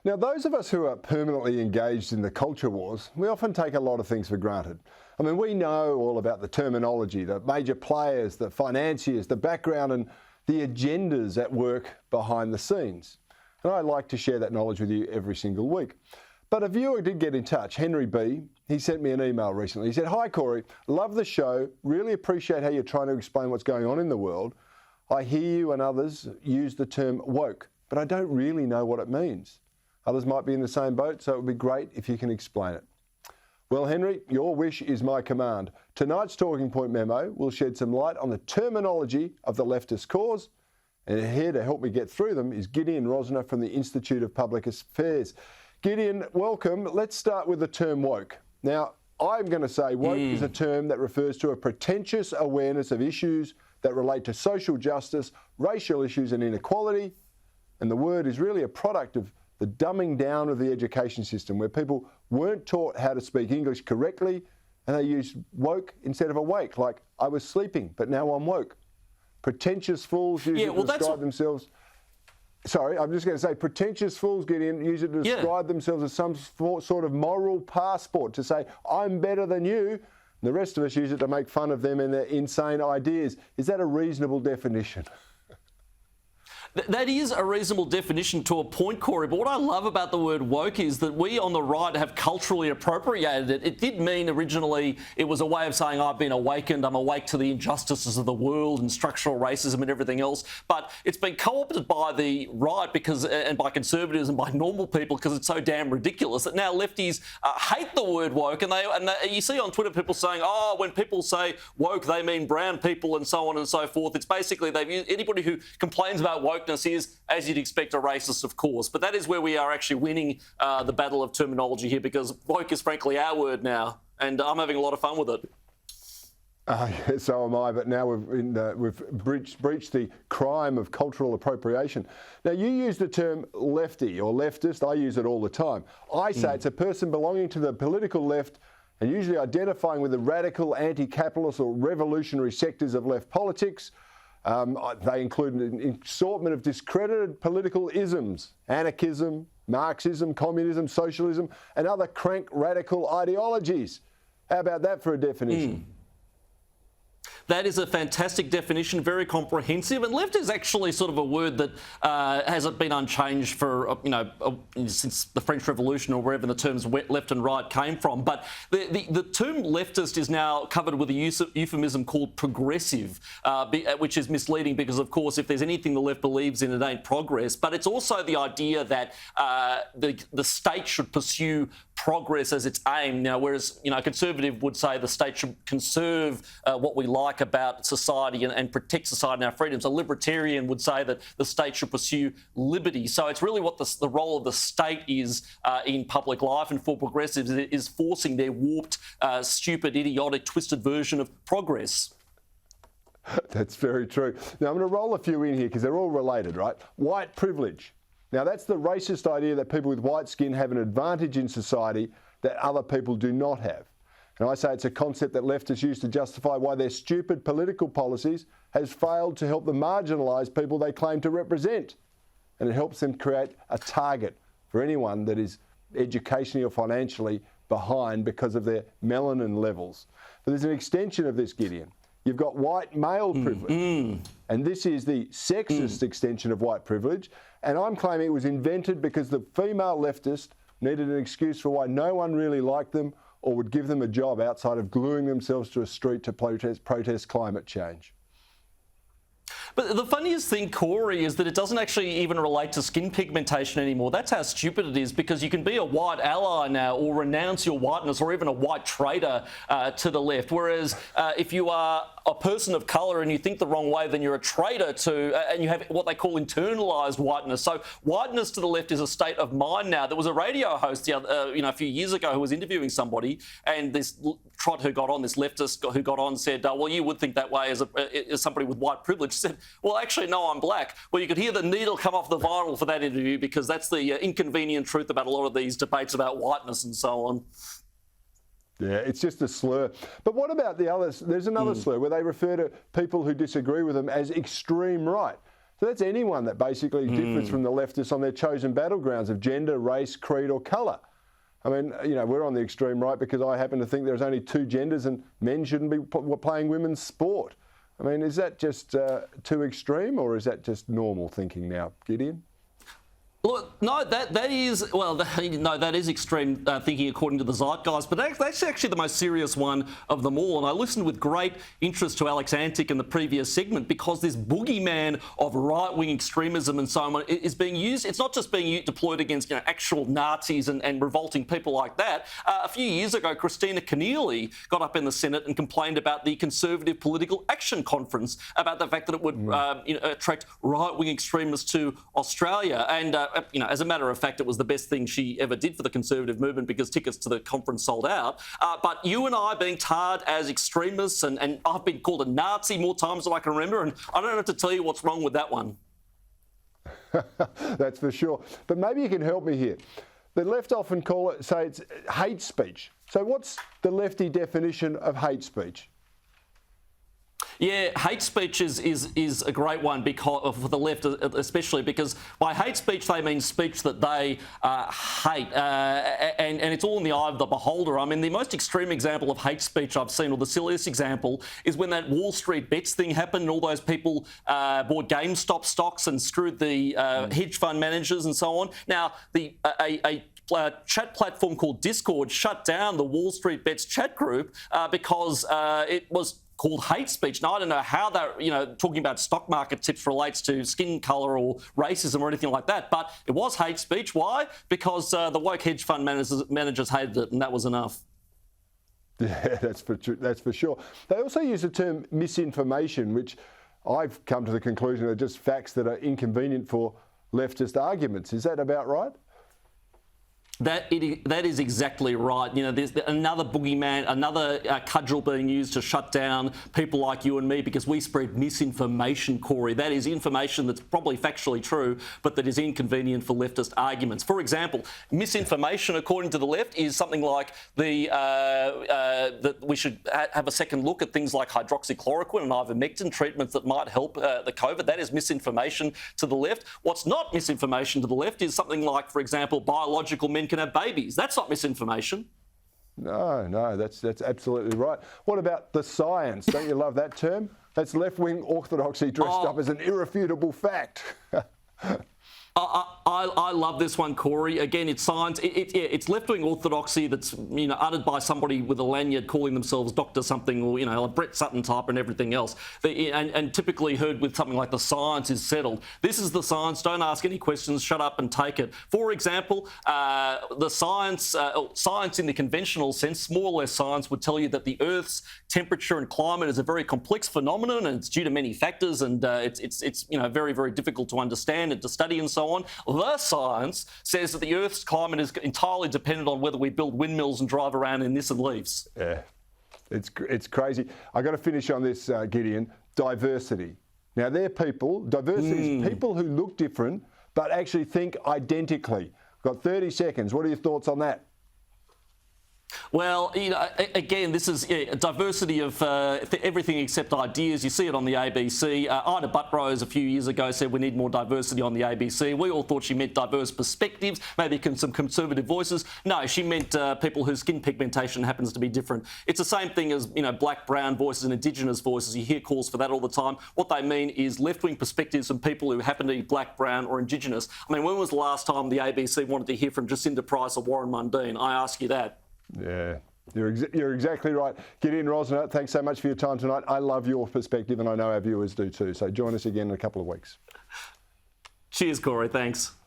Now, those of us who are permanently engaged in the culture wars, we often take a lot of things for granted. I mean, we know all about the terminology, the major players, the financiers, the background and the agendas at work behind the scenes. And I like to share that knowledge with you every single week. But a viewer did get in touch, Henry B. He sent me an email recently. He said, "Hi, Corey. Love the show. Really appreciate how you're trying to explain what's going on in the world. I hear you and others use the term woke, but I don't really know what it means. Others might be in the same boat, so it would be great if you can explain it." Well, Henry, your wish is my command. Tonight's Talking Point memo will shed some light on the terminology of the leftist cause. And here to help me get through them is Gideon Rozner from the Institute of Public Affairs. Gideon, welcome. Let's start with the term woke. Now, I'm going to say woke is a term that refers to a pretentious awareness of issues that relate to social justice, racial issues and inequality. And the word is really a product of the dumbing down of the education system, where people weren't taught how to speak English correctly and they used woke instead of awake, like I was sleeping, but now I'm woke. Pretentious fools use it to describe themselves. Sorry, I'm just going to say pretentious fools, Gideon, use it to describe themselves as some sort of moral passport, to say, I'm better than you. And the rest of us use it to make fun of them and their insane ideas. Is that a reasonable definition? That is a reasonable definition to a point, Corey, but what I love about the word woke is that we on the right have culturally appropriated it. It did mean originally it was a way of saying I've been awakened, I'm awake to the injustices of the world and structural racism and everything else, but it's been co-opted by the right and by conservatives and by normal people because it's so damn ridiculous that now lefties hate the word woke, and you see on Twitter people saying, oh, when people say woke they mean brown people and so on and so forth. It's basically anybody who complains about woke is, as you'd expect, a racist, of course. But that is where we are actually winning the battle of terminology here, because woke is frankly our word now, and I'm having a lot of fun with it. Yeah, so am I, but now we've breached the crime of cultural appropriation. Now, you use the term lefty or leftist. I use it all the time. I say it's a person belonging to the political left and usually identifying with the radical, anti-capitalist or revolutionary sectors of left politics. They include an assortment of discredited political isms, anarchism, Marxism, communism, socialism, and other crank radical ideologies. How about that for a definition? That is a fantastic definition, very comprehensive. And left is actually sort of a word that hasn't been unchanged for, since the French Revolution or wherever the terms left and right came from. But the term leftist is now covered with a euphemism called progressive, which is misleading because, of course, if there's anything the left believes in, it ain't progress. But it's also the idea that the state should pursue progress as its aim. Now, whereas, a conservative would say the state should conserve what we like about society and protect society and our freedoms. A libertarian would say that the state should pursue liberty. So it's really what the role of the state is in public life, and for progressives it is forcing their warped, stupid, idiotic, twisted version of progress. That's very true. Now, I'm going to roll a few in here because they're all related, right? White privilege. Now, that's the racist idea that people with white skin have an advantage in society that other people do not have. And I say it's a concept that leftists use to justify why their stupid political policies has failed to help the marginalised people they claim to represent. And it helps them create a target for anyone that is educationally or financially behind because of their melanin levels. But there's an extension of this, Gideon. You've got white male privilege. And this is the sexist extension of white privilege. And I'm claiming it was invented because the female leftist needed an excuse for why no one really liked them or would give them a job outside of gluing themselves to a street to protest climate change. But the funniest thing, Corey, is that it doesn't actually even relate to skin pigmentation anymore. That's how stupid it is, because you can be a white ally now or renounce your whiteness, or even a white traitor to the left. Whereas if you are a person of colour and you think the wrong way, then you're a traitor to, and you have what they call internalised whiteness. So whiteness to the left is a state of mind now. There was a radio host a few years ago who was interviewing somebody, and this trot who got on, this leftist who got on, said, well, you would think that way as somebody with white privilege. Said, well, actually, no, I'm black. Well, you could hear the needle come off the viral for that interview, because that's the inconvenient truth about a lot of these debates about whiteness and so on. Yeah, it's just a slur. But what about the others? There's another slur where they refer to people who disagree with them as extreme right. So that's anyone that basically differs from the leftists on their chosen battlegrounds of gender, race, creed or colour. I mean, we're on the extreme right because I happen to think there's only two genders and men shouldn't be playing women's sport. I mean, is that just too extreme, or is that just normal thinking now, Gideon? Look, no, that is extreme thinking according to the zeitgeist, but that's actually the most serious one of them all. And I listened with great interest to Alex Antic in the previous segment because this boogeyman of right-wing extremism and so on is being used. It's not just being deployed against actual Nazis and revolting people like that. A few years ago, Christina Keneally got up in the Senate and complained about the Conservative Political Action Conference, about the fact that it would attract right-wing extremists to Australia. And as a matter of fact, it was the best thing she ever did for the Conservative movement because tickets to the conference sold out. But you and I being tarred as extremists, and I've been called a Nazi more times than I can remember, and I don't have to tell you what's wrong with that one. That's for sure. But maybe you can help me here. The left often say it's hate speech. So what's the lefty definition of hate speech? Yeah, hate speech is a great one because for the left, especially because by hate speech they mean speech that they hate, and it's all in the eye of the beholder. I mean, the most extreme example of hate speech I've seen, or the silliest example, is when that Wall Street bets thing happened and all those people bought GameStop stocks and screwed the hedge fund managers and so on. Now, a chat platform called Discord shut down the Wall Street Bets chat group because it was called hate speech. Now, I don't know how that, talking about stock market tips relates to skin colour or racism or anything like that, but it was hate speech. Why? Because the woke hedge fund managers hated it, and that was enough. Yeah, that's for sure. They also use the term misinformation, which I've come to the conclusion are just facts that are inconvenient for leftist arguments. Is that about right? That is exactly right. There's another boogeyman, another cudgel being used to shut down people like you and me because we spread misinformation, Corey. That is information that's probably factually true, but that is inconvenient for leftist arguments. For example, misinformation, according to the left, is something like that we should have a second look at things like hydroxychloroquine and ivermectin treatments that might help the COVID. That is misinformation to the left. What's not misinformation to the left is something like, for example, biological men can have babies. That's not misinformation. No, that's absolutely right. What about the science? Don't you love that term? That's left-wing orthodoxy dressed up as an irrefutable fact. I love this one, Corey. Again, it's science. It's left-wing orthodoxy that's uttered by somebody with a lanyard calling themselves Dr. something, or a Brett Sutton type and everything else. And typically heard with something like the science is settled. This is the science. Don't ask any questions. Shut up and take it. For example, the science in the conventional sense, more or less science, would tell you that the Earth's temperature and climate is a very complex phenomenon, and it's due to many factors, and it's very, very difficult to understand and to study and so on. The science says that the Earth's climate is entirely dependent on whether we build windmills and drive around in Nissan Leafs. Yeah, it's crazy. I've got to finish on this, Gideon. Diversity. Now, diversity is people who look different but actually think identically. Got 30 seconds. What are your thoughts on that? Well, again, this is a diversity of everything except ideas. You see it on the ABC. Ida Buttrose a few years ago said we need more diversity on the ABC. We all thought she meant diverse perspectives, maybe some conservative voices. No, she meant people whose skin pigmentation happens to be different. It's the same thing as, black, brown voices and Indigenous voices. You hear calls for that all the time. What they mean is left-wing perspectives from people who happen to be black, brown or Indigenous. I mean, when was the last time the ABC wanted to hear from Jacinda Price or Warren Mundine? I ask you that. Yeah, you're exactly right. Gideon Rozner, thanks so much for your time tonight. I love your perspective and I know our viewers do too. So join us again in a couple of weeks. Cheers, Corey. Thanks.